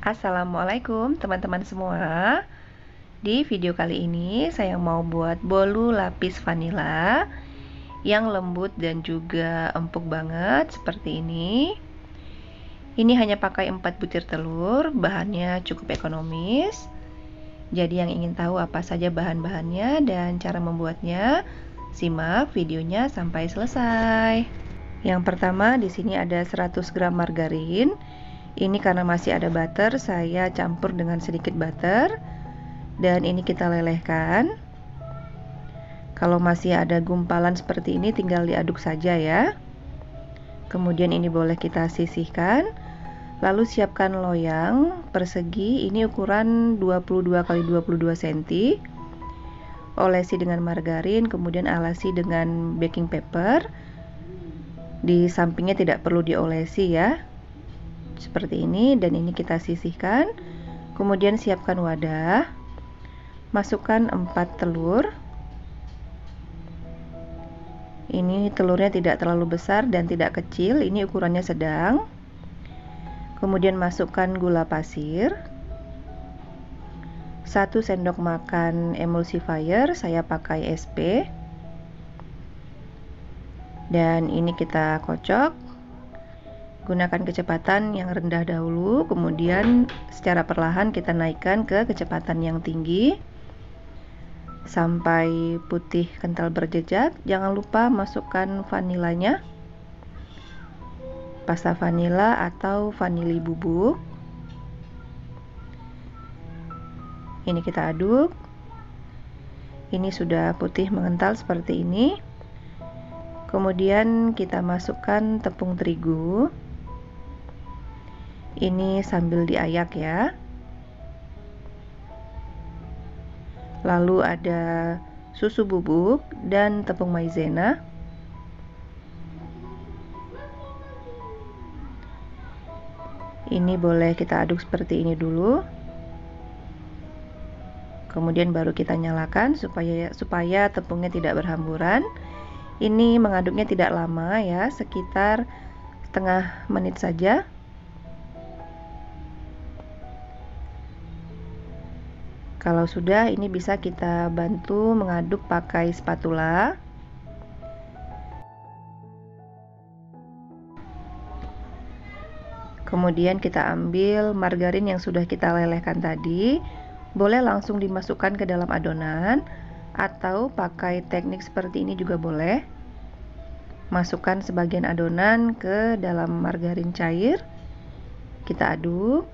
Assalamualaikum teman-teman semua. Di video kali ini saya mau buat bolu lapis vanila yang lembut dan juga empuk banget seperti ini. Ini hanya pakai 4 butir telur, bahannya cukup ekonomis. Jadi yang ingin tahu apa saja bahan-bahannya dan cara membuatnya, simak videonya sampai selesai. Yang pertama di sini ada 100 gram margarin. Ini karena masih ada butter, saya campur dengan sedikit butter. Dan ini kita lelehkan. Kalau masih ada gumpalan seperti ini tinggal diaduk saja ya. Kemudian ini boleh kita sisihkan. Lalu siapkan loyang persegi, ini ukuran 22 x 22 cm. Olesi dengan margarin, kemudian alasi dengan baking paper. Di sampingnya tidak perlu diolesi ya. Seperti ini, dan ini kita sisihkan. Kemudian siapkan wadah. Masukkan 4 telur. Ini telurnya tidak terlalu besar dan tidak kecil, ini ukurannya sedang. Kemudian masukkan gula pasir. 1 sendok makan emulsifier, saya pakai SP. Dan ini kita kocok. Gunakan kecepatan yang rendah dahulu, kemudian secara perlahan kita naikkan ke kecepatan yang tinggi sampai putih kental berjejak. Jangan lupa masukkan vanilanya, pasta vanila atau vanili bubuk. Ini kita aduk. Ini sudah putih mengental seperti ini. Kemudian kita masukkan tepung terigu. Ini sambil diayak ya. Lalu ada susu bubuk dan tepung maizena. Ini boleh kita aduk seperti ini dulu. Kemudian baru kita nyalakan supaya tepungnya tidak berhamburan. Ini mengaduknya tidak lama ya, sekitar setengah menit saja. Kalau sudah, ini bisa kita bantu mengaduk pakai spatula. Kemudian kita ambil margarin yang sudah kita lelehkan tadi. Boleh langsung dimasukkan ke dalam adonan atau pakai teknik seperti ini juga boleh. Masukkan sebagian adonan ke dalam margarin cair. Kita aduk.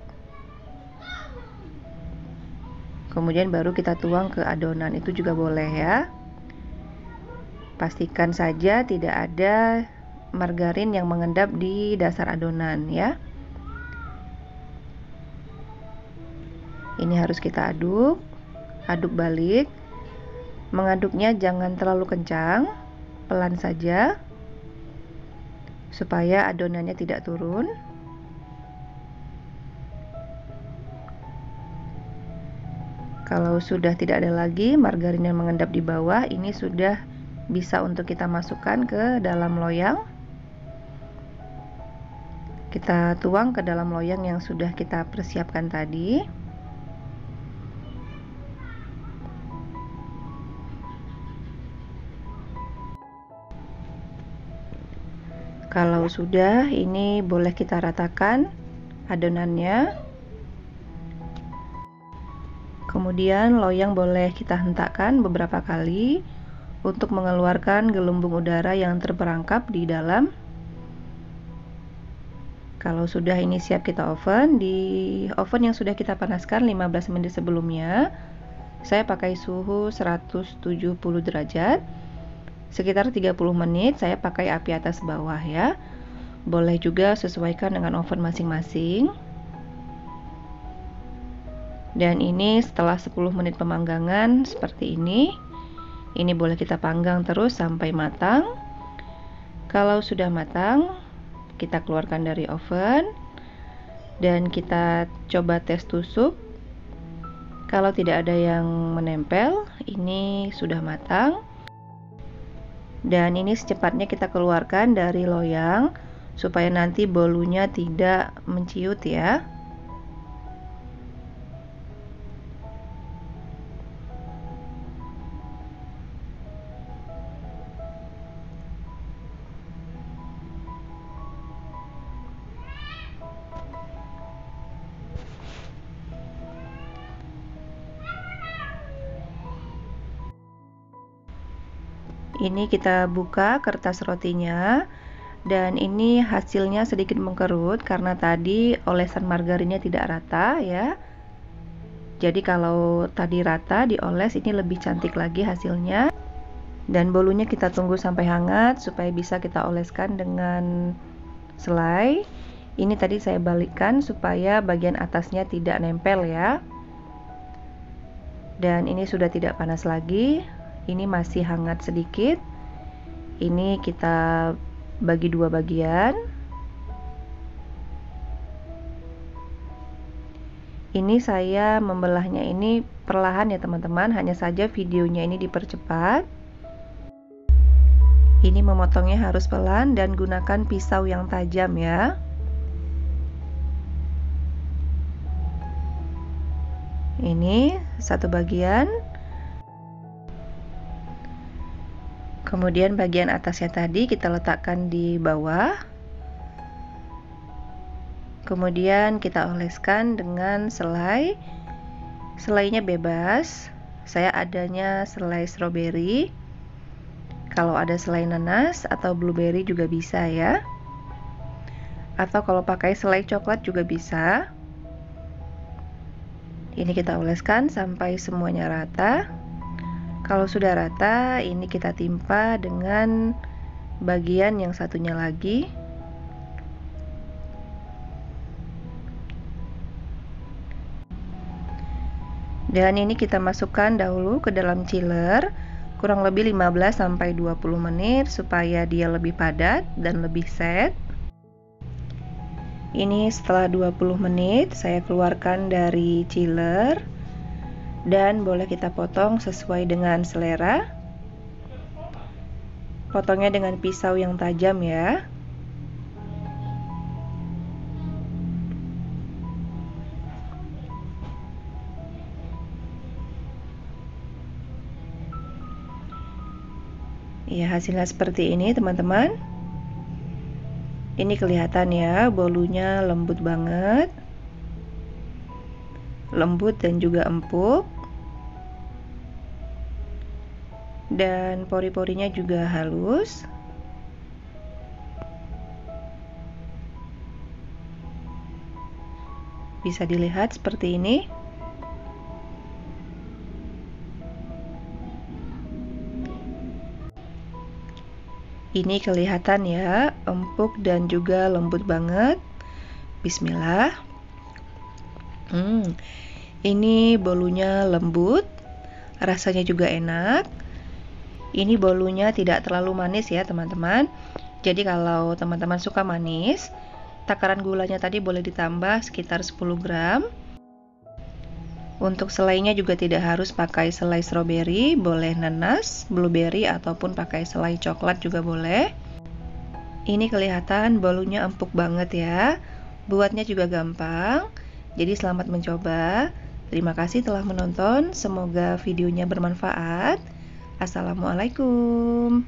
Kemudian baru kita tuang ke adonan, itu juga boleh ya. Pastikan saja tidak ada margarin yang mengendap di dasar adonan ya. Ini harus kita aduk, aduk balik. Mengaduknya jangan terlalu kencang, pelan saja supaya adonannya tidak turun. Kalau sudah tidak ada lagi margarin yang mengendap di bawah, ini sudah bisa untuk kita masukkan ke dalam loyang. Kita tuang ke dalam loyang yang sudah kita persiapkan tadi. Kalau sudah, ini boleh kita ratakan adonannya. Kemudian loyang boleh kita hentakkan beberapa kali untuk mengeluarkan gelembung udara yang terperangkap di dalam. Kalau sudah, ini siap kita oven. Di oven yang sudah kita panaskan 15 menit sebelumnya, saya pakai suhu 170 derajat. Sekitar 30 menit saya pakai api atas bawah ya. Boleh juga sesuaikan dengan oven masing-masing. Dan ini setelah 10 menit pemanggangan seperti ini. Ini boleh kita panggang terus sampai matang. Kalau sudah matang, kita keluarkan dari oven dan kita coba tes tusuk. Kalau tidak ada yang menempel, ini sudah matang. Dan ini secepatnya kita keluarkan dari loyang supaya nanti bolunya tidak menciut ya. Ini kita buka kertas rotinya, dan ini hasilnya sedikit mengkerut karena tadi olesan margarinnya tidak rata ya. Jadi kalau tadi rata dioles, ini lebih cantik lagi hasilnya. Dan bolunya kita tunggu sampai hangat supaya bisa kita oleskan dengan selai. Ini tadi saya balikkan supaya bagian atasnya tidak nempel ya. Dan ini sudah tidak panas lagi. Ini masih hangat sedikit. Ini kita bagi dua bagian. Ini saya membelahnya ini perlahan ya teman-teman, hanya saja videonya ini dipercepat. Ini memotongnya harus pelan dan gunakan pisau yang tajam ya. Ini satu bagian. Kemudian bagian atasnya tadi kita letakkan di bawah. Kemudian kita oleskan dengan selai. Selainya bebas. Saya adanya selai stroberi. Kalau ada selai nanas atau blueberry juga bisa ya. Atau kalau pakai selai coklat juga bisa. Ini kita oleskan sampai semuanya rata. Kalau sudah rata, ini kita timpa dengan bagian yang satunya lagi. Dan ini kita masukkan dahulu ke dalam chiller kurang lebih 15-20 menit supaya dia lebih padat dan lebih set. Ini setelah 20 menit saya keluarkan dari chiller. Dan boleh kita potong sesuai dengan selera. Potongnya dengan pisau yang tajam ya. Ya, hasilnya seperti ini teman-teman. Ini kelihatan ya, bolunya lembut banget. Lembut dan juga empuk, dan pori-porinya juga halus. Bisa dilihat seperti ini. Ini kelihatan ya, empuk dan juga lembut banget. Bismillah. Ini bolunya lembut, rasanya juga enak. Ini bolunya tidak terlalu manis ya teman-teman. Jadi kalau teman-teman suka manis, takaran gulanya tadi boleh ditambah sekitar 10 gram. Untuk selainya juga tidak harus pakai selai stroberi, boleh nanas, blueberry ataupun pakai selai coklat juga boleh. Ini kelihatan bolunya empuk banget ya. Buatnya juga gampang. Jadi selamat mencoba. Terima kasih telah menonton. Semoga videonya bermanfaat. Assalamualaikum.